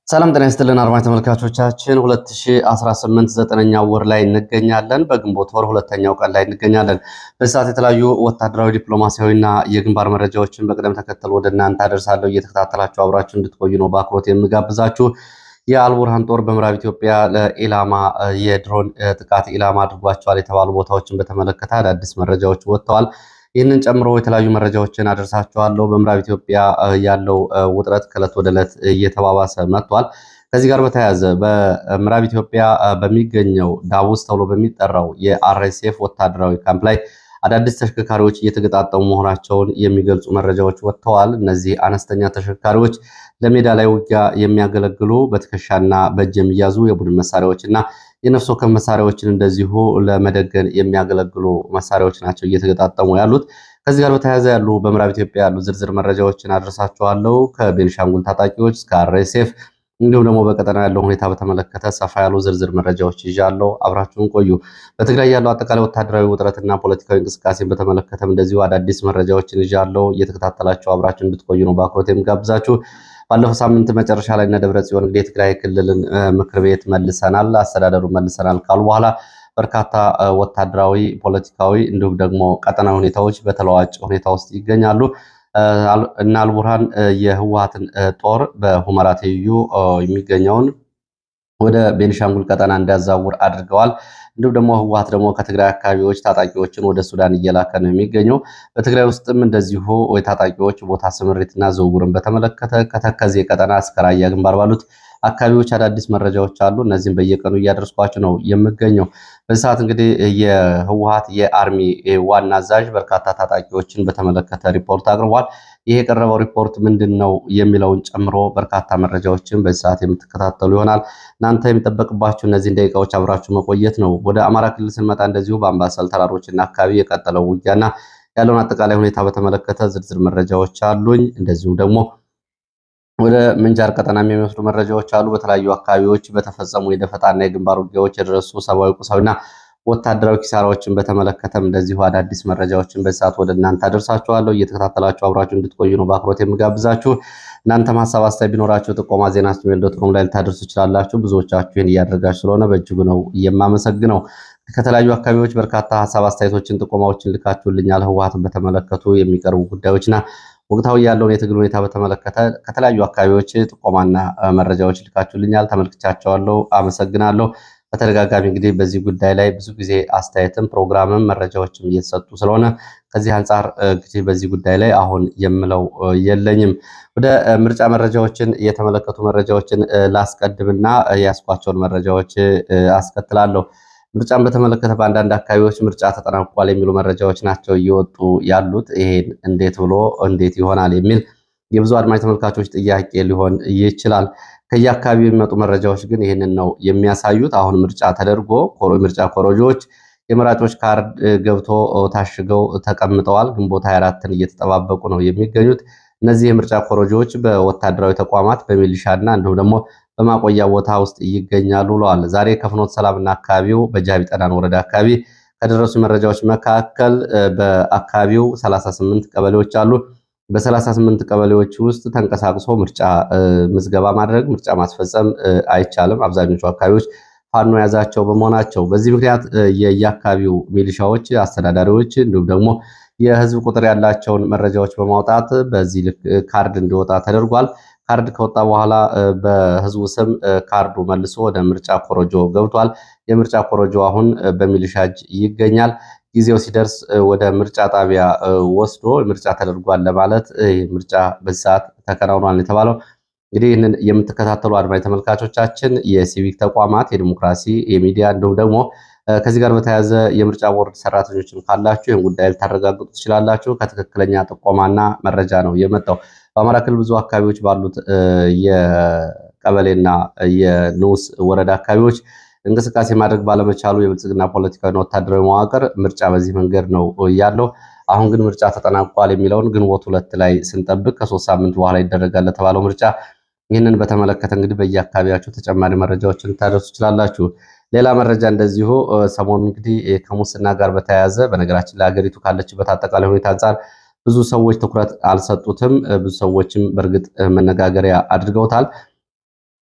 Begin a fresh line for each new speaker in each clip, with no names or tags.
ሰላም ጤና ይስጥልን አድማጭ ተመልካቾቻችን 2018 9ኛው ወር ላይ እንገኛለን። በግንቦት ወር ሁለተኛው ቀን ላይ እንገኛለን። በዚህ ሰዓት የተለያዩ ወታደራዊ ዲፕሎማሲያዊና የግንባር መረጃዎችን በቅደም ተከተል ወደ እናንተ አደርሳለሁ። እየተከታተላችሁ አብራችሁ እንድትቆዩ ነው በአክብሮት የምጋብዛችሁ። የአልቡርሃን ጦር በምዕራብ ኢትዮጵያ ለኢላማ የድሮን ጥቃት ኢላማ አድርጓቸዋል የተባሉ ቦታዎችን በተመለከተ አዳዲስ መረጃዎች ወጥተዋል። ይህንን ጨምሮ የተለያዩ መረጃዎችን አደርሳችኋለሁ። በምዕራብ ኢትዮጵያ ያለው ውጥረት ከዕለት ወደ ዕለት እየተባባሰ መጥቷል። ከዚህ ጋር በተያያዘ በምዕራብ ኢትዮጵያ በሚገኘው ዳውስ ተብሎ በሚጠራው የአርኤስኤፍ ወታደራዊ ካምፕ ላይ አዳዲስ ተሽከርካሪዎች እየተገጣጠሙ መሆናቸውን የሚገልጹ መረጃዎች ወጥተዋል። እነዚህ አነስተኛ ተሽከርካሪዎች ለሜዳ ላይ ውጊያ የሚያገለግሉ በትከሻና በእጅ የሚያዙ የቡድን መሳሪያዎችና የነፍስ ወከፍ መሳሪያዎችን እንደዚሁ ለመደገን የሚያገለግሉ መሳሪያዎች ናቸው እየተገጣጠሙ ያሉት። ከዚህ ጋር በተያያዘ ያሉ በምዕራብ ኢትዮጵያ ያሉ ዝርዝር መረጃዎችን አድርሳችኋለሁ። ከቤንሻንጉል ታጣቂዎች እስከ አርኤስኤፍ እንዲሁም ደግሞ በቀጠና ያለው ሁኔታ በተመለከተ ሰፋ ያሉ ዝርዝር መረጃዎች ይዣለሁ። አብራችሁን ቆዩ። በትግራይ ያለው አጠቃላይ ወታደራዊ ውጥረትና ፖለቲካዊ እንቅስቃሴን በተመለከተም እንደዚሁ አዳዲስ መረጃዎችን ይዣለሁ። እየተከታተላችሁ አብራችሁ እንድትቆዩ ነው በአክብሮት የምጋብዛችሁ። ባለፈው ሳምንት መጨረሻ ላይ እነ ደብረጽዮን እንግዲህ የትግራይ ክልልን ምክር ቤት መልሰናል፣ አስተዳደሩን መልሰናል ካሉ በኋላ በርካታ ወታደራዊ፣ ፖለቲካዊ እንዲሁም ደግሞ ቀጠናዊ ሁኔታዎች በተለዋጭ ሁኔታ ውስጥ ይገኛሉ። እና አልቡርሃን የህወሓትን ጦር በሁመራ ትይዩ የሚገኘውን ወደ ቤኒሻንጉል ቀጠና እንዲያዛውር አድርገዋል። እንዲሁም ደግሞ ህወሓት ደግሞ ከትግራይ አካባቢዎች ታጣቂዎችን ወደ ሱዳን እየላከ ነው የሚገኘው። በትግራይ ውስጥም እንደዚሁ የታጣቂዎች ቦታ ስምሪትና ዝውውርን በተመለከተ ከተከዜ ቀጠና እስከ ራያ ግንባር ባሉት አካባቢዎች አዳዲስ መረጃዎች አሉ። እነዚህም በየቀኑ እያደረስኳችሁ ነው የምገኘው። በዚህ ሰዓት እንግዲህ የህወሓት የአርሚ ዋና አዛዥ በርካታ ታጣቂዎችን በተመለከተ ሪፖርት አቅርቧል። ይህ የቀረበው ሪፖርት ምንድን ነው የሚለውን ጨምሮ በርካታ መረጃዎችን በዚህ ሰዓት የምትከታተሉ ይሆናል። እናንተ የሚጠበቅባችሁ እነዚህን ደቂቃዎች አብራችሁ መቆየት ነው። ወደ አማራ ክልል ስንመጣ እንደዚሁ በአምባሰል ተራሮችና አካባቢ የቀጠለው ውጊያና ያለውን አጠቃላይ ሁኔታ በተመለከተ ዝርዝር መረጃዎች አሉኝ። እንደዚሁም ደግሞ ወደ ምንጃር ቀጠና የሚመስሉ መረጃዎች አሉ። በተለያዩ አካባቢዎች በተፈጸሙ የደፈጣና የግንባር ውጊያዎች የደረሱ ሰብአዊ፣ ቁሳዊና ወታደራዊ ኪሳራዎችን በተመለከተም እንደዚሁ አዳዲስ መረጃዎችን በዚህ ሰዓት ወደ እናንተ አደርሳችኋለሁ። እየተከታተላችሁ አብራችሁ እንድትቆዩ ነው በአክብሮት የምጋብዛችሁ። እናንተም ሀሳብ አስተያየት ቢኖራችሁ ጥቆማ ዜና@gmail.com ላይ ልታደርሱ ትችላላችሁ። ብዙዎቻችሁ ይህን እያደረጋችሁ ስለሆነ በእጅጉ ነው የማመሰግነው። ከተለያዩ አካባቢዎች በርካታ ሀሳብ አስተያየቶችን፣ ጥቆማዎችን ልካችሁልኛል። ህወሓትን በተመለከቱ የሚቀርቡ ጉዳዮችና ወቅታዊ ያለውን የትግል ሁኔታ በተመለከተ ከተለያዩ አካባቢዎች ጥቆማና መረጃዎች ልካችሁልኛል። ተመልክቻቸዋለሁ። አመሰግናለሁ። በተደጋጋሚ እንግዲህ በዚህ ጉዳይ ላይ ብዙ ጊዜ አስተያየትም ፕሮግራምም መረጃዎችም እየተሰጡ ስለሆነ ከዚህ አንጻር እንግዲህ በዚህ ጉዳይ ላይ አሁን የምለው የለኝም። ወደ ምርጫ መረጃዎችን የተመለከቱ መረጃዎችን ላስቀድምና ያስኳቸውን መረጃዎች አስከትላለሁ። ምርጫን በተመለከተ በአንዳንድ አካባቢዎች ምርጫ ተጠናቋል የሚሉ መረጃዎች ናቸው እየወጡ ያሉት። ይሄን እንዴት ይሆናል የሚል የብዙ አድማጭ ተመልካቾች ጥያቄ ሊሆን ይችላል። ከየአካባቢው የሚመጡ መረጃዎች ግን ይህንን ነው የሚያሳዩት። አሁን ምርጫ ተደርጎ ምርጫ ኮሮጆዎች የመራጮች ካርድ ገብቶ ታሽገው ተቀምጠዋል። ግንቦት 24ን እየተጠባበቁ ነው የሚገኙት። እነዚህ የምርጫ ኮሮጆዎች በወታደራዊ ተቋማት በሚሊሻና እንዲሁም ደግሞ በማቆያ ቦታ ውስጥ ይገኛሉ ብለዋል። ዛሬ ከፍኖተ ሰላምና አካባቢው በጃቢ ጠናን ወረዳ አካባቢ ከደረሱ መረጃዎች መካከል በአካባቢው 38 ቀበሌዎች አሉ። በ38 ቀበሌዎች ውስጥ ተንቀሳቅሶ ምርጫ ምዝገባ ማድረግ፣ ምርጫ ማስፈጸም አይቻልም። አብዛኞቹ አካባቢዎች ፋኖ ያዛቸው በመሆናቸው በዚህ ምክንያት የየአካባቢው ሚሊሻዎች፣ አስተዳዳሪዎች እንዲሁም ደግሞ የህዝብ ቁጥር ያላቸውን መረጃዎች በማውጣት በዚህ ልክ ካርድ እንዲወጣ ተደርጓል። ካርድ ከወጣ በኋላ በህዝቡ ስም ካርዱ መልሶ ወደ ምርጫ ኮሮጆ ገብቷል። የምርጫ ኮሮጆ አሁን በሚሊሻ እጅ ይገኛል። ጊዜው ሲደርስ ወደ ምርጫ ጣቢያ ወስዶ ምርጫ ተደርጓል ለማለት ምርጫ በዚህ ሰዓት ተከናውኗል የተባለው። እንግዲህ ይህንን የምትከታተሉ አድማጭ ተመልካቾቻችን የሲቪክ ተቋማት፣ የዲሞክራሲ፣ የሚዲያ እንዲሁም ደግሞ ከዚህ ጋር በተያያዘ የምርጫ ቦርድ ሰራተኞችን ካላችሁ ይህን ጉዳይ ልታረጋግጡ ትችላላችሁ። ከትክክለኛ ጥቆማና መረጃ ነው የመጣው። በአማራ ክልል ብዙ አካባቢዎች ባሉት የቀበሌና የንዑስ ወረዳ አካባቢዎች እንቅስቃሴ ማድረግ ባለመቻሉ የብልጽግና ፖለቲካዊና ወታደራዊ መዋቅር ምርጫ በዚህ መንገድ ነው ያለው። አሁን ግን ምርጫ ተጠናቋል የሚለውን ግንቦት 2 ላይ ስንጠብቅ ከ3 ሳምንት በኋላ ይደረጋል ለተባለው ምርጫ ይህንን በተመለከተ እንግዲህ በየአካባቢያችሁ ተጨማሪ መረጃዎችን ልታደርሱ ትችላላችሁ። ሌላ መረጃ እንደዚሁ ሰሞኑ እንግዲህ ከሙስና ጋር በተያያዘ በነገራችን ላይ ሀገሪቱ ካለችበት አጠቃላይ ሁኔታ አንጻር ብዙ ሰዎች ትኩረት አልሰጡትም። ብዙ ሰዎችም በእርግጥ መነጋገሪያ አድርገውታል።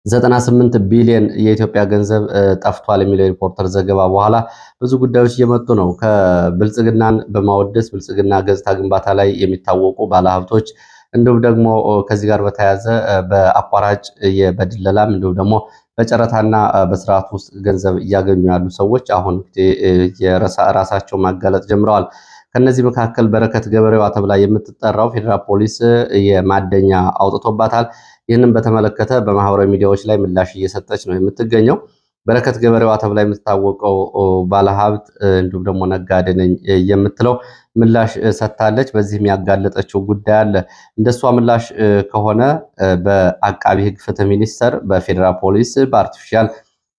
98 ቢሊዮን የኢትዮጵያ ገንዘብ ጠፍቷል የሚለው የሪፖርተር ዘገባ በኋላ ብዙ ጉዳዮች እየመጡ ነው። ከብልጽግናን በማወደስ ብልጽግና ገጽታ ግንባታ ላይ የሚታወቁ ባለሀብቶች እንዲሁም ደግሞ ከዚህ ጋር በተያያዘ በአቋራጭ በድለላም እንዲሁም ደግሞ በጨረታና በስርዓት ውስጥ ገንዘብ እያገኙ ያሉ ሰዎች አሁን የራሳቸው ማጋለጥ ጀምረዋል። ከነዚህ መካከል በረከት ገበሬዋ ተብላ የምትጠራው ፌዴራል ፖሊስ የማደኛ አውጥቶባታል። ይህንን በተመለከተ በማህበራዊ ሚዲያዎች ላይ ምላሽ እየሰጠች ነው የምትገኘው። በረከት ገበሬዋ ተብላ የምትታወቀው ባለሀብት እንዲሁም ደግሞ ነጋዴ ነኝ የምትለው ምላሽ ሰጥታለች። በዚህም ያጋለጠችው ጉዳይ አለ። እንደሷ ምላሽ ከሆነ በአቃቢ ሕግ ፍትህ ሚኒስቴር፣ በፌዴራል ፖሊስ፣ በአርቲፊሻል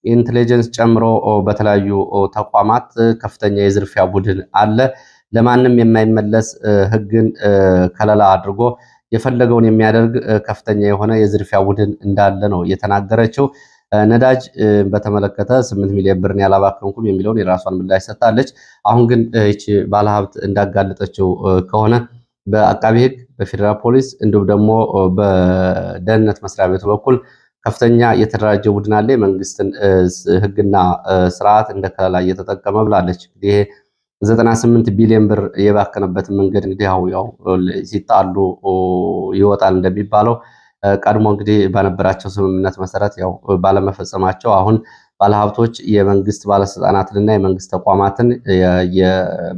ኢንቴሊጀንስ ጨምሮ በተለያዩ ተቋማት ከፍተኛ የዝርፊያ ቡድን አለ። ለማንም የማይመለስ ሕግን ከለላ አድርጎ የፈለገውን የሚያደርግ ከፍተኛ የሆነ የዝርፊያ ቡድን እንዳለ ነው የተናገረችው። ነዳጅ በተመለከተ 8 ሚሊዮን ብርን ያላባከንኩም የሚለውን የራሷን ምላሽ ሰጥታለች። አሁን ግን ይቺ ባለሀብት እንዳጋለጠችው ከሆነ በአቃቢ ሕግ በፌዴራል ፖሊስ እንዲሁም ደግሞ በደህንነት መስሪያ ቤቱ በኩል ከፍተኛ የተደራጀ ቡድን አለ፣ የመንግስትን ሕግና ስርዓት እንደ ከለላ እየተጠቀመ ብላለች። ይሄ 98 ቢሊዮን ብር የባከነበትን መንገድ እንግዲህ ያው ሲጣሉ ይወጣል እንደሚባለው ቀድሞ እንግዲህ በነበራቸው ስምምነት መሰረት ያው ባለመፈጸማቸው አሁን ባለሀብቶች የመንግስት ባለስልጣናትንና የመንግስት ተቋማትን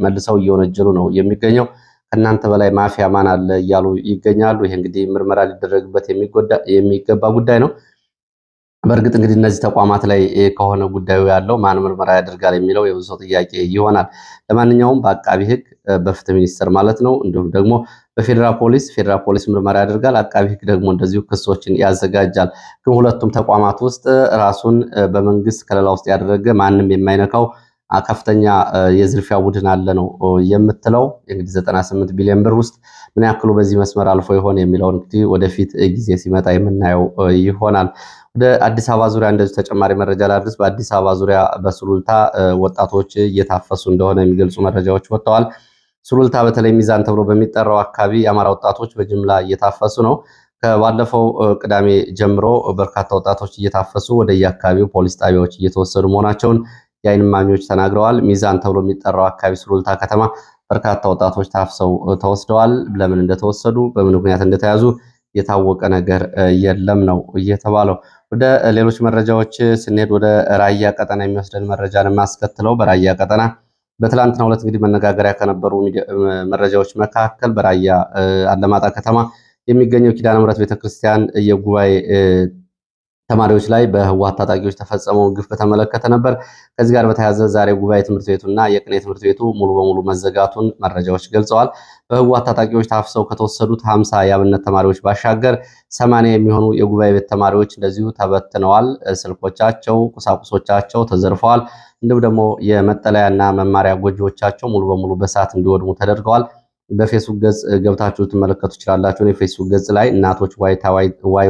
መልሰው እየወነጀሉ ነው የሚገኘው። ከእናንተ በላይ ማፊያ ማን አለ እያሉ ይገኛሉ። ይሄ እንግዲህ ምርመራ ሊደረግበት የሚገባ ጉዳይ ነው። በእርግጥ እንግዲህ እነዚህ ተቋማት ላይ ከሆነ ጉዳዩ ያለው ማን ምርመራ ያደርጋል የሚለው የብዙ ሰው ጥያቄ ይሆናል። ለማንኛውም በአቃቢ ሕግ በፍትህ ሚኒስቴር ማለት ነው እንዲሁም ደግሞ በፌዴራል ፖሊስ ምርመራ ያደርጋል። አቃቢ ሕግ ደግሞ እንደዚሁ ክሶችን ያዘጋጃል። ግን ሁለቱም ተቋማት ውስጥ ራሱን በመንግስት ከለላ ውስጥ ያደረገ ማንም የማይነካው ከፍተኛ የዝርፊያ ቡድን አለ ነው የምትለው። እንግዲህ 98 ቢሊዮን ብር ውስጥ ምን ያክሉ በዚህ መስመር አልፎ ይሆን የሚለውን እንግዲህ ወደፊት ጊዜ ሲመጣ የምናየው ይሆናል። ወደ አዲስ አበባ ዙሪያ እንደዚህ ተጨማሪ መረጃ ላድርስ። በአዲስ አበባ ዙሪያ በሱሉልታ ወጣቶች እየታፈሱ እንደሆነ የሚገልጹ መረጃዎች ወጥተዋል። ሱሉልታ በተለይ ሚዛን ተብሎ በሚጠራው አካባቢ የአማራ ወጣቶች በጅምላ እየታፈሱ ነው። ከባለፈው ቅዳሜ ጀምሮ በርካታ ወጣቶች እየታፈሱ ወደየአካባቢው ፖሊስ ጣቢያዎች እየተወሰዱ መሆናቸውን የዓይን እማኞች ተናግረዋል። ሚዛን ተብሎ የሚጠራው አካባቢ ሱሉልታ ከተማ በርካታ ወጣቶች ታፍሰው ተወስደዋል። ለምን እንደተወሰዱ በምን ምክንያት እንደተያዙ የታወቀ ነገር የለም ነው እየተባለው። ወደ ሌሎች መረጃዎች ስንሄድ ወደ ራያ ቀጠና የሚወስደን መረጃን የማስከትለው በራያ ቀጠና በትላንትናው ዕለት እንግዲህ መነጋገሪያ ከነበሩ መረጃዎች መካከል በራያ አለማጣ ከተማ የሚገኘው ኪዳነ ምሕረት ቤተክርስቲያን የጉባኤ ተማሪዎች ላይ በህወሓት ታጣቂዎች ተፈጸመውን ግፍ በተመለከተ ነበር። ከዚህ ጋር በተያያዘ ዛሬ ጉባኤ ትምህርት ቤቱና የቅኔ ትምህርት ቤቱ ሙሉ በሙሉ መዘጋቱን መረጃዎች ገልጸዋል። በህወሓት ታጣቂዎች ታፍሰው ከተወሰዱት 50 የአብነት ተማሪዎች ባሻገር 80 የሚሆኑ የጉባኤ ቤት ተማሪዎች እንደዚሁ ተበትነዋል። ስልኮቻቸው፣ ቁሳቁሶቻቸው ተዘርፈዋል። እንዲሁም ደግሞ የመጠለያና መማሪያ ጎጆዎቻቸው ሙሉ በሙሉ በእሳት እንዲወድሙ ተደርገዋል። በፌስቡክ ገጽ ገብታችሁ ትመለከቱ ይችላላችሁ። የፌስቡክ ገጽ ላይ እናቶች ዋይ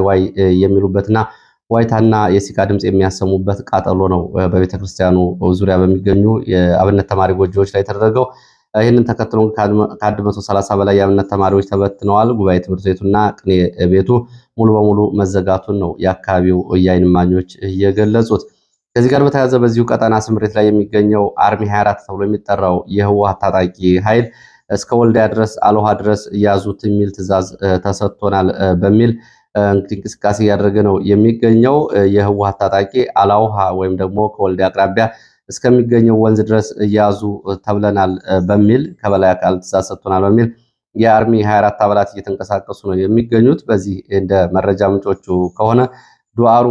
ዋይ የሚሉበትና ዋይታና የሲቃ ድምፅ የሚያሰሙበት ቃጠሎ ነው በቤተክርስቲያኑ ዙሪያ በሚገኙ የአብነት ተማሪ ጎጆዎች ላይ ተደረገው። ይህንን ተከትሎ ከ130 በላይ የአብነት ተማሪዎች ተበትነዋል። ጉባኤ ትምህርት ቤቱና ቅኔ ቤቱ ሙሉ በሙሉ መዘጋቱን ነው የአካባቢው የዓይን እማኞች እየገለጹት። ከዚህ ጋር በተያያዘ በዚሁ ቀጠና ስምሪት ላይ የሚገኘው አርሚ 24 ተብሎ የሚጠራው የህወሓት ታጣቂ ኃይል እስከ ወልዲያ ድረስ አልውሃ ድረስ ያዙት የሚል ትዕዛዝ ተሰጥቶናል በሚል እንግዲህ እንቅስቃሴ እያደረገ ነው የሚገኘው። የህወሓት ታጣቂ አላውሃ ወይም ደግሞ ከወልዲያ አቅራቢያ እስከሚገኘው ወንዝ ድረስ እያዙ ተብለናል በሚል ከበላይ አካል ትዕዛዝ ሰጥቶናል በሚል የአርሚ 24 አባላት እየተንቀሳቀሱ ነው የሚገኙት። በዚህ እንደ መረጃ ምንጮቹ ከሆነ ዱአሩ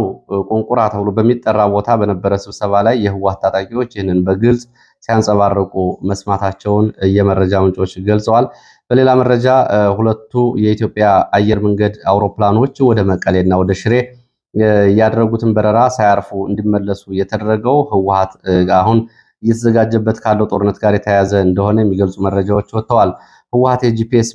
ቁንቁራ ተብሎ በሚጠራ ቦታ በነበረ ስብሰባ ላይ የህወሓት ታጣቂዎች ይህንን በግልጽ ሲያንጸባርቁ መስማታቸውን የመረጃ ምንጮች ገልጸዋል። በሌላ መረጃ ሁለቱ የኢትዮጵያ አየር መንገድ አውሮፕላኖች ወደ መቀሌና ወደ ሽሬ ያደረጉትን በረራ ሳያርፉ እንዲመለሱ የተደረገው ህወሓት አሁን እየተዘጋጀበት ካለው ጦርነት ጋር የተያያዘ እንደሆነ የሚገልጹ መረጃዎች ወጥተዋል። ህወሓት የጂፒኤስ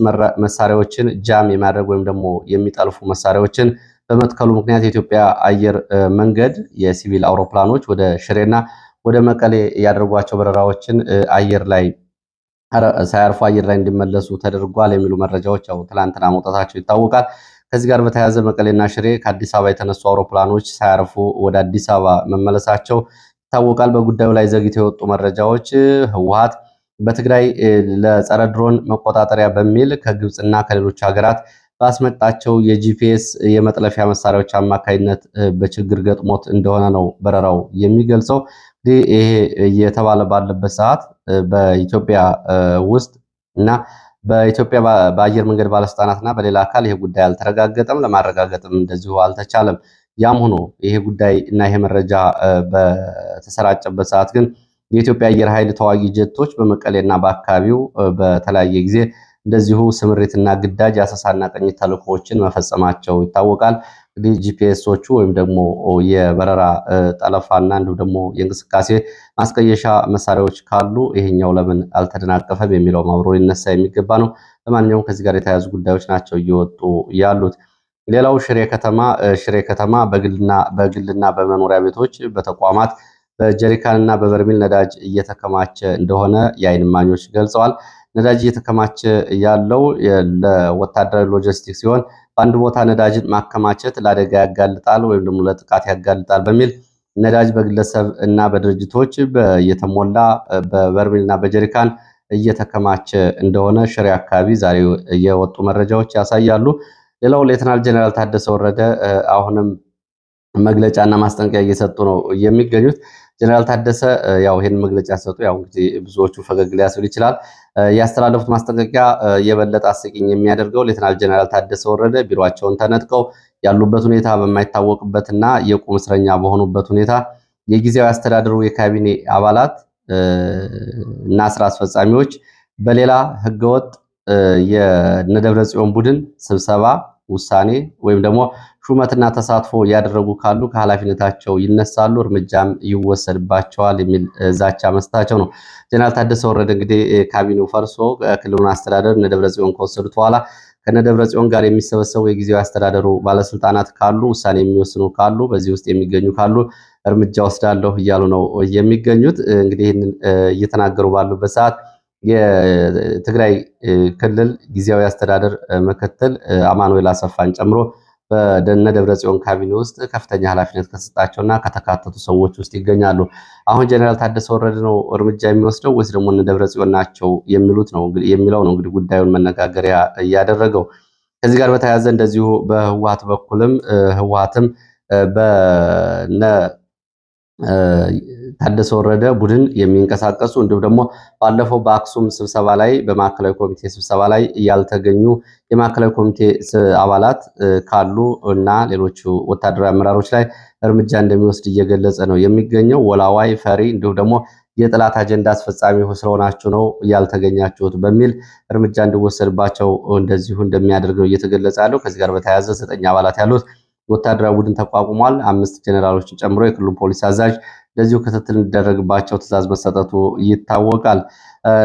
መሳሪያዎችን ጃም የማድረግ ወይም ደግሞ የሚጠልፉ መሳሪያዎችን በመትከሉ ምክንያት የኢትዮጵያ አየር መንገድ የሲቪል አውሮፕላኖች ወደ ሽሬና ወደ መቀሌ ያደረጓቸው በረራዎችን አየር ላይ ሳያርፉ አየር ላይ እንዲመለሱ ተደርጓል የሚሉ መረጃዎች ያው ትላንትና መውጣታቸው ይታወቃል። ከዚህ ጋር በተያያዘ መቀሌና ሽሬ ከአዲስ አበባ የተነሱ አውሮፕላኖች ሳያርፉ ወደ አዲስ አበባ መመለሳቸው ይታወቃል። በጉዳዩ ላይ ዘግይተው የወጡ መረጃዎች ህወሓት በትግራይ ለጸረ ድሮን መቆጣጠሪያ በሚል ከግብፅና ከሌሎች ሀገራት ባስመጣቸው የጂፒኤስ የመጥለፊያ መሳሪያዎች አማካይነት በችግር ገጥሞት እንደሆነ ነው በረራው የሚገልጸው። እንግዲህ ይሄ እየተባለ ባለበት ሰዓት በኢትዮጵያ ውስጥ እና በኢትዮጵያ በአየር መንገድ ባለስልጣናት እና በሌላ አካል ይሄ ጉዳይ አልተረጋገጠም፣ ለማረጋገጥም እንደዚሁ አልተቻለም። ያም ሆኖ ይሄ ጉዳይ እና ይሄ መረጃ በተሰራጨበት ሰዓት ግን የኢትዮጵያ አየር ኃይል ተዋጊ ጀቶች በመቀሌና በአካባቢው በተለያየ ጊዜ እንደዚሁ ስምሪትና ግዳጅ አሰሳና ቅኝት ተልእኮዎችን መፈጸማቸው ይታወቃል። እንግዲህ ጂፒኤሶቹ ወይም ደግሞ የበረራ ጠለፋና እንዲሁም ደግሞ የእንቅስቃሴ ማስቀየሻ መሳሪያዎች ካሉ ይሄኛው ለምን አልተደናቀፈም የሚለው አብሮ ሊነሳ የሚገባ ነው። ለማንኛውም ከዚህ ጋር የተያያዙ ጉዳዮች ናቸው እየወጡ ያሉት። ሌላው ሽሬ ከተማ በግልና በመኖሪያ ቤቶች በተቋማት በጀሪካንና በበርሜል ነዳጅ እየተከማቸ እንደሆነ የዓይን እማኞች ገልጸዋል። ነዳጅ እየተከማቸ ያለው ለወታደራዊ ሎጂስቲክ ሲሆን በአንድ ቦታ ነዳጅን ማከማቸት ለአደጋ ያጋልጣል ወይም ደግሞ ለጥቃት ያጋልጣል በሚል ነዳጅ በግለሰብ እና በድርጅቶች እየተሞላ በበርሜልና በጀሪካን እየተከማቸ እንደሆነ ሽሬ አካባቢ ዛሬ የወጡ መረጃዎች ያሳያሉ። ሌላው ሌተናል ጀነራል ታደሰ ወረደ አሁንም መግለጫና ማስጠንቀቂያ እየሰጡ ነው የሚገኙት። ጀነራል ታደሰ ያው ይሄን መግለጫ ሲሰጡ ያው እንግዲህ ብዙዎቹ ፈገግ ሊያስብል ይችላል። ያስተላለፉት ማስጠንቀቂያ የበለጠ አስቂኝ የሚያደርገው ሌተናል ጀነራል ታደሰ ወረደ ቢሮአቸውን ተነጥቀው ያሉበት ሁኔታ በማይታወቅበትና የቁም እስረኛ በሆኑበት ሁኔታ የጊዜያዊ አስተዳደሩ የካቢኔ አባላት እና ስራ አስፈጻሚዎች በሌላ ህገወጥ የነደብረ ጽዮን ቡድን ስብሰባ ውሳኔ ወይም ደግሞ ሹመትና ተሳትፎ ያደረጉ ካሉ ከኃላፊነታቸው ይነሳሉ፣ እርምጃም ይወሰድባቸዋል የሚል ዛቻ መስጠታቸው ነው። ጀነራል ታደሰ ወረደ እንግዲህ ካቢኔው ፈርሶ ክልሉን አስተዳደር እነደብረ ጽዮን ከወሰዱት በኋላ ከነደብረ ጽዮን ጋር የሚሰበሰቡ የጊዜያዊ አስተዳደሩ ባለስልጣናት ካሉ ውሳኔ የሚወስኑ ካሉ በዚህ ውስጥ የሚገኙ ካሉ እርምጃ ወስዳለሁ እያሉ ነው የሚገኙት። እንግዲህ ይህንን እየተናገሩ ባሉበት ሰዓት የትግራይ ክልል ጊዜያዊ አስተዳደር ምክትል አማኑኤል አሰፋን ጨምሮ በደነ ደብረ ጽዮን ካቢኔ ውስጥ ከፍተኛ ኃላፊነት ከተሰጣቸውና ከተካተቱ ሰዎች ውስጥ ይገኛሉ። አሁን ጀነራል ታደሰ ወረደ ነው እርምጃ የሚወስደው ወይስ ደግሞ እነ ደብረ ጽዮን ናቸው የሚለው ነው እንግዲህ ጉዳዩን መነጋገሪያ እያደረገው። ከዚህ ጋር በተያያዘ እንደዚሁ በህወሓት በኩልም ህወሓትም በነ ታደሰ ወረደ ቡድን የሚንቀሳቀሱ እንዲሁም ደግሞ ባለፈው በአክሱም ስብሰባ ላይ በማዕከላዊ ኮሚቴ ስብሰባ ላይ ያልተገኙ የማዕከላዊ ኮሚቴ አባላት ካሉ እና ሌሎቹ ወታደራዊ አመራሮች ላይ እርምጃ እንደሚወስድ እየገለጸ ነው የሚገኘው። ወላዋይ ፈሪ እንዲሁም ደግሞ የጥላት አጀንዳ አስፈጻሚ ስለሆናችሁ ነው ያልተገኛችሁት በሚል እርምጃ እንዲወሰድባቸው እንደዚሁ እንደሚያደርግ ነው እየተገለጸ ያለው። ከዚህ ጋር በተያያዘ 9 አባላት ያሉት ወታደራዊ ቡድን ተቋቁሟል። 5 ጀኔራሎችን ጨምሮ የክልሉ ፖሊስ አዛዥ እንደዚሁ ክትትል እንዲደረግባቸው ትዕዛዝ መሰጠቱ ይታወቃል።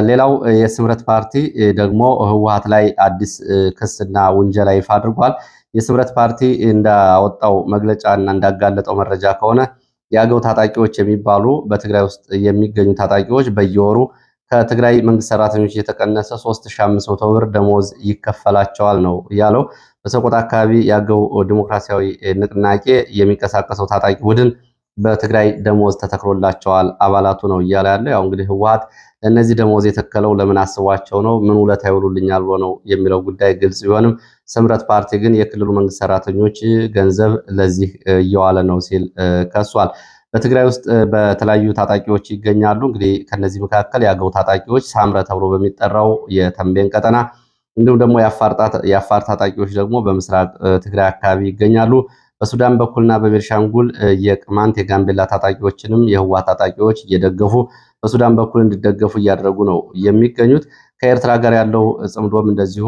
ሌላው የስምረት ፓርቲ ደግሞ ህወሓት ላይ አዲስ ክስና ውንጀላ ይፋ አድርጓል። የስምረት ፓርቲ እንዳወጣው መግለጫና እንዳጋለጠው መረጃ ከሆነ የአገው ታጣቂዎች የሚባሉ በትግራይ ውስጥ የሚገኙ ታጣቂዎች በየወሩ ከትግራይ መንግስት ሰራተኞች የተቀነሰ 3500 ብር ደሞዝ ይከፈላቸዋል ነው ያለው። በሰቆጣ አካባቢ የአገው ዲሞክራሲያዊ ንቅናቄ የሚንቀሳቀሰው ታጣቂ ቡድን በትግራይ ደሞዝ ተተክሎላቸዋል አባላቱ ነው እያለ ያለው። ያው እንግዲህ ህወሓት ለእነዚህ ደሞዝ የተከለው ለምን አስቧቸው ነው፣ ምን ውለታ ይውሉልኛል ብሎ ነው የሚለው ጉዳይ ግልጽ ቢሆንም ስምረት ፓርቲ ግን የክልሉ መንግስት ሰራተኞች ገንዘብ ለዚህ እየዋለ ነው ሲል ከሷል። በትግራይ ውስጥ በተለያዩ ታጣቂዎች ይገኛሉ። እንግዲህ ከነዚህ መካከል የአገው ታጣቂዎች ሳምረ ተብሎ በሚጠራው የተንቤን ቀጠና እንዲሁም ደግሞ የአፋር ታጣቂዎች ደግሞ በምስራቅ ትግራይ አካባቢ ይገኛሉ። በሱዳን በኩልና በቤንሻንጉል የቅማንት የጋምቤላ ታጣቂዎችንም የህወሓት ታጣቂዎች እየደገፉ በሱዳን በኩል እንዲደገፉ እያደረጉ ነው የሚገኙት። ከኤርትራ ጋር ያለው ጽምዶም እንደዚሁ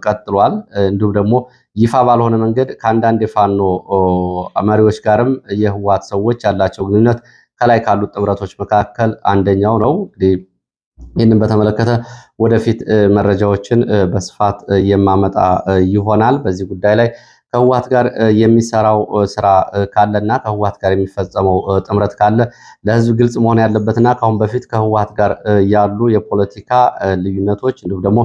ቀጥሏል። እንዲሁም ደግሞ ይፋ ባልሆነ መንገድ ከአንዳንድ የፋኖ መሪዎች ጋርም የህወሓት ሰዎች ያላቸው ግንኙነት ከላይ ካሉት ጥምረቶች መካከል አንደኛው ነው። እንግዲህ ይህንን በተመለከተ ወደፊት መረጃዎችን በስፋት የማመጣ ይሆናል። በዚህ ጉዳይ ላይ ከህወሓት ጋር የሚሰራው ስራ ካለና ከህወሓት ጋር የሚፈጸመው ጥምረት ካለ ለህዝብ ግልጽ መሆን ያለበትና ከአሁን በፊት ከህወሓት ጋር ያሉ የፖለቲካ ልዩነቶች እንዲሁም ደግሞ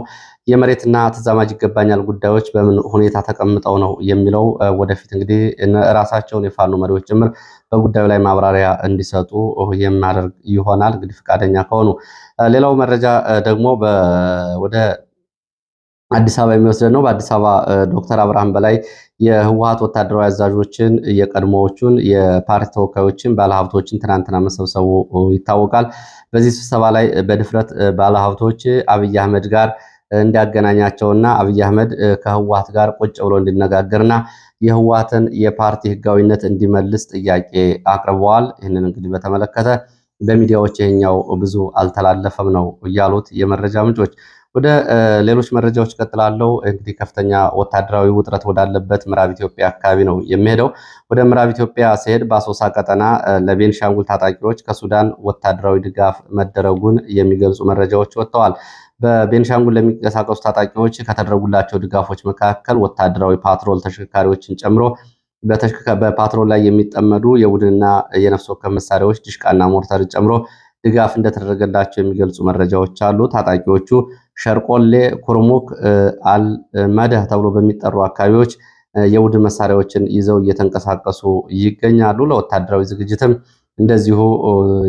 የመሬትና ተዛማጅ ይገባኛል ጉዳዮች በምን ሁኔታ ተቀምጠው ነው የሚለው ወደፊት እንግዲህ ራሳቸውን የፋኖ መሪዎች ጭምር በጉዳዩ ላይ ማብራሪያ እንዲሰጡ የሚያደርግ ይሆናል እንግዲህ ፈቃደኛ ከሆኑ። ሌላው መረጃ ደግሞ ወደ አዲስ አበባ የሚወስደን ነው። በአዲስ አበባ ዶክተር አብርሃም በላይ የህወሓት ወታደራዊ አዛዦችን የቀድሞዎቹን የፓርቲ ተወካዮችን ባለሀብቶችን ትናንትና መሰብሰቡ ይታወቃል። በዚህ ስብሰባ ላይ በድፍረት ባለሀብቶች አብይ አህመድ ጋር እንዲያገናኛቸውና አብይ አህመድ ከህወሓት ጋር ቁጭ ብሎ እንዲነጋገርና የህወሓትን የፓርቲ ህጋዊነት እንዲመልስ ጥያቄ አቅርበዋል። ይህንን እንግዲህ በተመለከተ በሚዲያዎች ይሄኛው ብዙ አልተላለፈም ነው ያሉት የመረጃ ምንጮች። ወደ ሌሎች መረጃዎች ቀጥላለሁ። እንግዲህ ከፍተኛ ወታደራዊ ውጥረት ወዳለበት ምዕራብ ኢትዮጵያ አካባቢ ነው የሚሄደው። ወደ ምዕራብ ኢትዮጵያ ሲሄድ በአሶሳ ቀጠና ለቤንሻንጉል ታጣቂዎች ከሱዳን ወታደራዊ ድጋፍ መደረጉን የሚገልጹ መረጃዎች ወጥተዋል። በቤንሻንጉል ለሚንቀሳቀሱ ታጣቂዎች ከተደረጉላቸው ድጋፎች መካከል ወታደራዊ ፓትሮል ተሽከርካሪዎችን ጨምሮ በፓትሮል ላይ የሚጠመዱ የቡድንና የነፍስ ወከፍ መሳሪያዎች ድሽቃና ሞርተር ጨምሮ ድጋፍ እንደተደረገላቸው የሚገልጹ መረጃዎች አሉ። ታጣቂዎቹ ሸርቆሌ፣ ኩርሙክ፣ አልመደህ ተብሎ በሚጠሩ አካባቢዎች የቡድን መሳሪያዎችን ይዘው እየተንቀሳቀሱ ይገኛሉ። ለወታደራዊ ዝግጅትም እንደዚሁ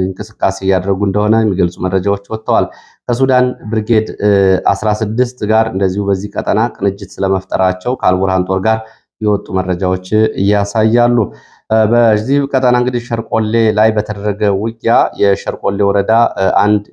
እንቅስቃሴ እያደረጉ እንደሆነ የሚገልጹ መረጃዎች ወጥተዋል። ከሱዳን ብርጌድ 16 ጋር እንደዚሁ በዚህ ቀጠና ቅንጅት ስለመፍጠራቸው ከአልቡርሃን ጦር ጋር የወጡ መረጃዎች እያሳያሉ። በዚህ ቀጠና እንግዲህ ሸርቆሌ ላይ በተደረገ ውጊያ የሸርቆሌ ወረዳ አንድ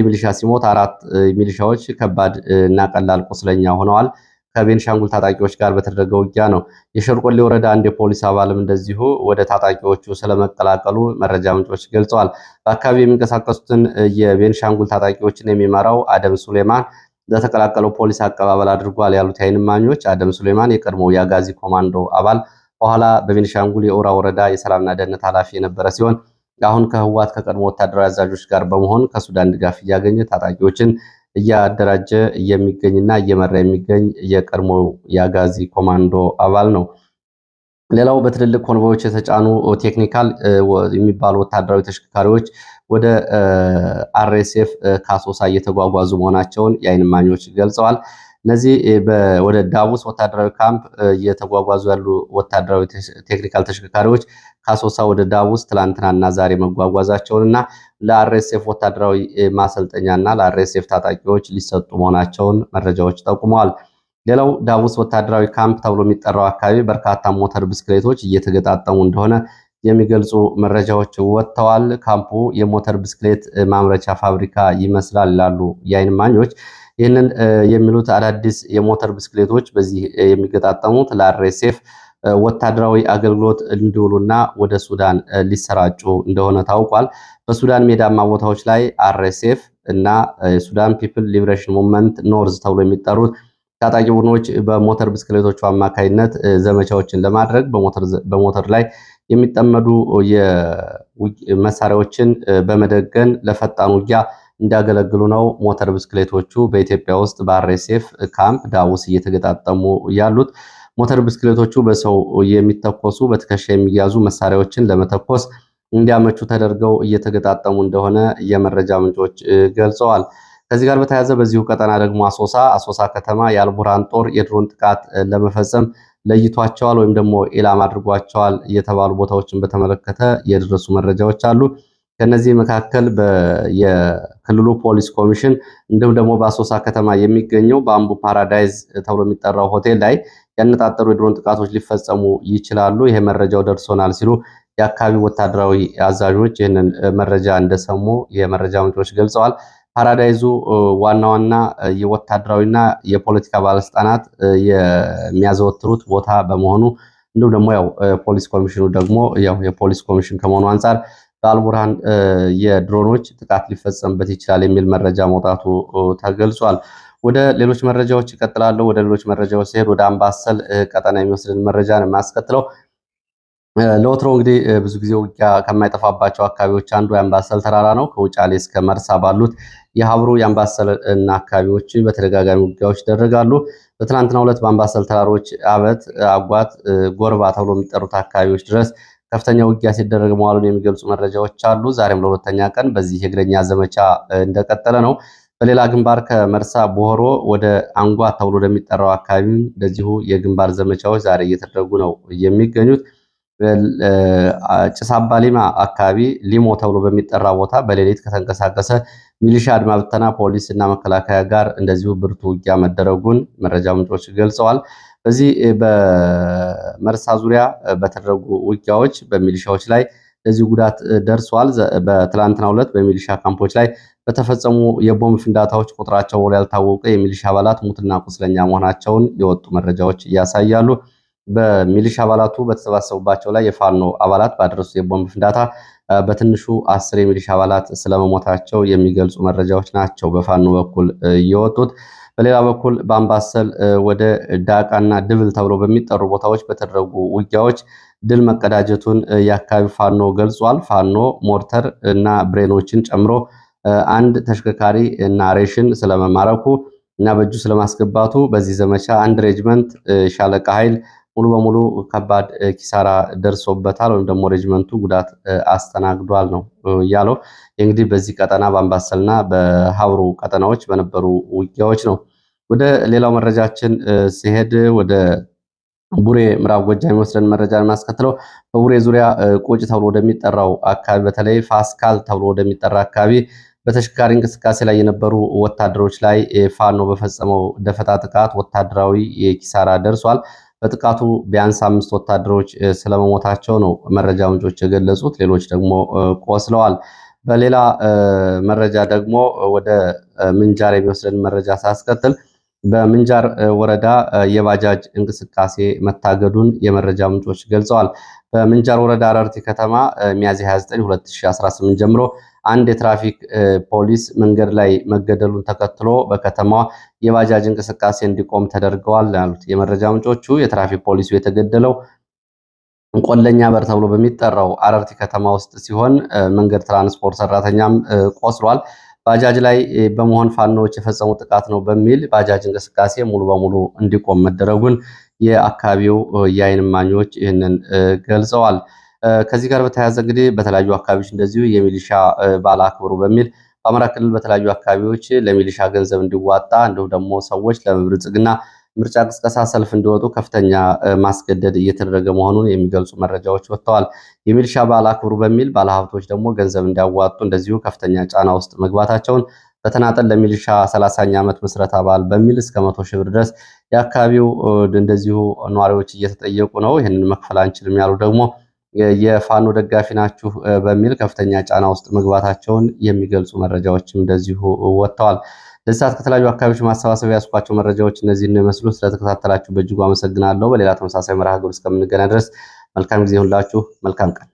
ሚሊሻ ሲሞት 4 ሚሊሻዎች ከባድ እና ቀላል ቁስለኛ ሆነዋል። ከቤንሻንጉል ታጣቂዎች ጋር በተደረገ ውጊያ ነው። የሸርቆሌ ወረዳ አንድ የፖሊስ አባልም እንደዚሁ ወደ ታጣቂዎቹ ስለመቀላቀሉ መረጃ ምንጮች ገልጸዋል። በአካባቢ የሚንቀሳቀሱትን የቤንሻንጉል ታጣቂዎችን የሚመራው አደም ሱሌማን ለተቀላቀለው ፖሊስ አቀባበል አድርጓል ያሉት የዓይን እማኞች አደም ሱሌማን የቀድሞ የአጋዚ ኮማንዶ አባል በኋላ በቤንሻንጉል የኦራ ወረዳ የሰላምና ደህንነት ኃላፊ የነበረ ሲሆን አሁን ከህወሓት ከቀድሞ ወታደራዊ አዛዦች ጋር በመሆን ከሱዳን ድጋፍ እያገኘ ታጣቂዎችን እያደራጀ የሚገኝና እየመራ የሚገኝ የቀድሞ የአጋዚ ኮማንዶ አባል ነው። ሌላው በትልልቅ ኮንቮዮች የተጫኑ ቴክኒካል የሚባሉ ወታደራዊ ተሽከርካሪዎች ወደ አርኤስኤፍ ካሶሳ እየተጓጓዙ መሆናቸውን የዓይን እማኞች ገልጸዋል። እነዚህ ወደ ዳቡስ ወታደራዊ ካምፕ እየተጓጓዙ ያሉ ወታደራዊ ቴክኒካል ተሽከርካሪዎች ካሶሳ ወደ ዳቡስ ትላንትናና ዛሬ መጓጓዛቸውንና ለአርኤስኤፍ ወታደራዊ ማሰልጠኛና ለአርኤስኤፍ ታጣቂዎች ሊሰጡ መሆናቸውን መረጃዎች ጠቁመዋል። ሌላው ዳቡስ ወታደራዊ ካምፕ ተብሎ የሚጠራው አካባቢ በርካታ ሞተር ብስክሌቶች እየተገጣጠሙ እንደሆነ የሚገልጹ መረጃዎች ወጥተዋል። ካምፑ የሞተር ብስክሌት ማምረቻ ፋብሪካ ይመስላል ይላሉ የዓይን እማኞች። ይህንን የሚሉት አዳዲስ የሞተር ብስክሌቶች በዚህ የሚገጣጠሙት ለአርኤስኤፍ ወታደራዊ አገልግሎት እንዲውሉና ወደ ሱዳን ሊሰራጩ እንደሆነ ታውቋል። በሱዳን ሜዳማ ቦታዎች ላይ አርኤስኤፍ እና የሱዳን ፒፕል ሊብሬሽን ሙቭመንት ኖርዝ ተብሎ የሚጠሩት ታጣቂ ቡድኖች በሞተር ብስክሌቶቹ አማካይነት ዘመቻዎችን ለማድረግ በሞተር ላይ የሚጠመዱ መሳሪያዎችን በመደገን ለፈጣን ውጊያ እንዲያገለግሉ ነው ሞተር ብስክሌቶቹ በኢትዮጵያ ውስጥ በአርኤስኤፍ ካምፕ ዳውስ እየተገጣጠሙ ያሉት። ሞተር ብስክሌቶቹ በሰው የሚተኮሱ በትከሻ የሚያዙ መሳሪያዎችን ለመተኮስ እንዲያመቹ ተደርገው እየተገጣጠሙ እንደሆነ የመረጃ ምንጮች ገልጸዋል። ከዚህ ጋር በተያያዘ በዚሁ ቀጠና ደግሞ አሶሳ ከተማ የአልቡርሃን ጦር የድሮን ጥቃት ለመፈጸም ለይቷቸዋል ወይም ደግሞ ኢላማ አድርጓቸዋል የተባሉ ቦታዎችን በተመለከተ የደረሱ መረጃዎች አሉ። ከነዚህ መካከል የክልሉ ፖሊስ ኮሚሽን እንዲሁም ደግሞ በአሶሳ ከተማ የሚገኘው በአምቡ ፓራዳይዝ ተብሎ የሚጠራው ሆቴል ላይ ያነጣጠሩ የድሮን ጥቃቶች ሊፈጸሙ ይችላሉ፣ ይሄ መረጃው ደርሶናል ሲሉ የአካባቢው ወታደራዊ አዛዦች ይህንን መረጃ እንደሰሙ የመረጃ ምንጮች ገልጸዋል። ፓራዳይዙ ዋና ዋና የወታደራዊና የፖለቲካ ባለስልጣናት የሚያዘወትሩት ቦታ በመሆኑ እንዲሁም ደግሞ ያው ፖሊስ ኮሚሽኑ ደግሞ ያው የፖሊስ ኮሚሽን ከመሆኑ አንጻር በአልቡርሃን የድሮኖች ጥቃት ሊፈጸምበት ይችላል የሚል መረጃ መውጣቱ ተገልጿል። ወደ ሌሎች መረጃዎች ይቀጥላለሁ። ወደ ሌሎች መረጃዎች ሲሄድ ወደ አምባሰል ቀጠና የሚወስድን መረጃ ነው የማስከትለው። ለወትሮ እንግዲህ ብዙ ጊዜ ውጊያ ከማይጠፋባቸው አካባቢዎች አንዱ የአምባሰል ተራራ ነው። ከውጫሌ እስከ መርሳ ባሉት የሀብሩ የአምባሰል እና አካባቢዎች በተደጋጋሚ ውጊያዎች ይደረጋሉ። በትናንትናው ዕለት በአምባሰል ተራሮች አበት፣ አጓት፣ ጎርባ ተብሎ የሚጠሩት አካባቢዎች ድረስ ከፍተኛ ውጊያ ሲደረግ መዋሉን የሚገልጹ መረጃዎች አሉ። ዛሬም ለሁለተኛ ቀን በዚህ የእግረኛ ዘመቻ እንደቀጠለ ነው። በሌላ ግንባር ከመርሳ ቦሆሮ ወደ አንጓት ተብሎ ወደሚጠራው አካባቢ እንደዚሁ የግንባር ዘመቻዎች ዛሬ እየተደረጉ ነው የሚገኙት። ጭስ አባሊማ አካባቢ ሊሞ ተብሎ በሚጠራ ቦታ በሌሊት ከተንቀሳቀሰ ሚሊሻ፣ አድማ ብተና፣ ፖሊስ እና መከላከያ ጋር እንደዚሁ ብርቱ ውጊያ መደረጉን መረጃ ምንጮች ገልጸዋል። በዚህ በመርሳ ዙሪያ በተደረጉ ውጊያዎች በሚሊሻዎች ላይ እንደዚሁ ጉዳት ደርሷል። በትላንትናው ዕለት በሚሊሻ ካምፖች ላይ በተፈጸሙ የቦምብ ፍንዳታዎች ቁጥራቸው ያልታወቀ የሚሊሻ አባላት ሙትና ቁስለኛ መሆናቸውን የወጡ መረጃዎች ያሳያሉ። በሚሊሻ አባላቱ በተሰባሰቡባቸው ላይ የፋኖ አባላት ባደረሱት የቦምብ ፍንዳታ በትንሹ 10 የሚሊሻ አባላት ስለመሞታቸው የሚገልጹ መረጃዎች ናቸው በፋኖ በኩል የወጡት። በሌላ በኩል በአምባሰል ወደ ዳቃና ድብል ተብሎ በሚጠሩ ቦታዎች በተደረጉ ውጊያዎች ድል መቀዳጀቱን የአካባቢ ፋኖ ገልጿል። ፋኖ ሞርተር እና ብሬኖችን ጨምሮ አንድ ተሽከርካሪ እና ሬሽን ስለመማረኩ እና በእጁ ስለማስገባቱ በዚህ ዘመቻ አንድ ሬጅመንት ሻለቃ ኃይል ሙሉ በሙሉ ከባድ ኪሳራ ደርሶበታል ወይም ደግሞ ሬጅመንቱ ጉዳት አስተናግዷል ነው ያለው። እንግዲህ በዚህ ቀጠና በአምባሰልና በሀብሩ ቀጠናዎች በነበሩ ውጊያዎች ነው። ወደ ሌላው መረጃችን ሲሄድ ወደ ቡሬ ምዕራብ ጎጃም የሚወስደን መረጃ የማስከትለው በቡሬ ዙሪያ ቆጭ ተብሎ ወደሚጠራው አካባቢ በተለይ ፋስካል ተብሎ ወደሚጠራ አካባቢ በተሽከርካሪ እንቅስቃሴ ላይ የነበሩ ወታደሮች ላይ ፋኖ በፈጸመው ደፈጣ ጥቃት ወታደራዊ ኪሳራ ደርሷል። በጥቃቱ ቢያንስ 5 ወታደሮች ስለመሞታቸው ነው መረጃ ምንጮች የገለጹት። ሌሎች ደግሞ ቆስለዋል። በሌላ መረጃ ደግሞ ወደ ምንጃር የሚወስደን መረጃ ሳስከትል በምንጃር ወረዳ የባጃጅ እንቅስቃሴ መታገዱን የመረጃ ምንጮች ገልጸዋል። በምንጃር ወረዳ አረርቲ ከተማ ሚያዝያ 29 2018 ጀምሮ አንድ የትራፊክ ፖሊስ መንገድ ላይ መገደሉን ተከትሎ በከተማዋ የባጃጅ እንቅስቃሴ እንዲቆም ተደርገዋል ያሉት የመረጃ ምንጮቹ የትራፊክ ፖሊሱ የተገደለው ቆለኛ በር ተብሎ በሚጠራው አረርቲ ከተማ ውስጥ ሲሆን መንገድ ትራንስፖርት ሰራተኛም ቆስሏል። ባጃጅ ላይ በመሆን ፋኖዎች የፈጸሙ ጥቃት ነው በሚል ባጃጅ እንቅስቃሴ ሙሉ በሙሉ እንዲቆም መደረጉን የአካባቢው የዓይን እማኞች ይህንን ገልጸዋል። ከዚህ ጋር በተያያዘ እንግዲህ በተለያዩ አካባቢዎች እንደዚሁ የሚሊሻ በዓል አክብሩ በሚል በአማራ ክልል በተለያዩ አካባቢዎች ለሚሊሻ ገንዘብ እንዲዋጣ እንዲሁም ደግሞ ሰዎች ለብልጽግና ምርጫ ቅስቀሳ ሰልፍ እንዲወጡ ከፍተኛ ማስገደድ እየተደረገ መሆኑን የሚገልጹ መረጃዎች ወጥተዋል። የሚሊሻ በዓል አክብሩ በሚል ባለሀብቶች ደግሞ ገንዘብ እንዲያዋጡ እንደዚሁ ከፍተኛ ጫና ውስጥ መግባታቸውን በተናጠል ለሚሊሻ 30ኛ ዓመት ምስረታ በዓል በሚል እስከ 100 ሺህ ብር ድረስ የአካባቢው እንደዚሁ ነዋሪዎች እየተጠየቁ ነው። ይህንን መክፈል አንችልም ያሉ ደግሞ የፋኖ ደጋፊ ናችሁ በሚል ከፍተኛ ጫና ውስጥ መግባታቸውን የሚገልጹ መረጃዎችም እንደዚሁ ወጥተዋል። ለዚህ ሰዓት ከተለያዩ አካባቢዎች ማሰባሰብ ያስኳቸው መረጃዎች እነዚህ እንደሚመስሉ። ስለተከታተላችሁ በእጅጉ አመሰግናለሁ። በሌላ ተመሳሳይ መርሃ ግብር እስከምንገናኝ ድረስ መልካም ጊዜ ይሁንላችሁ። መልካም ቀን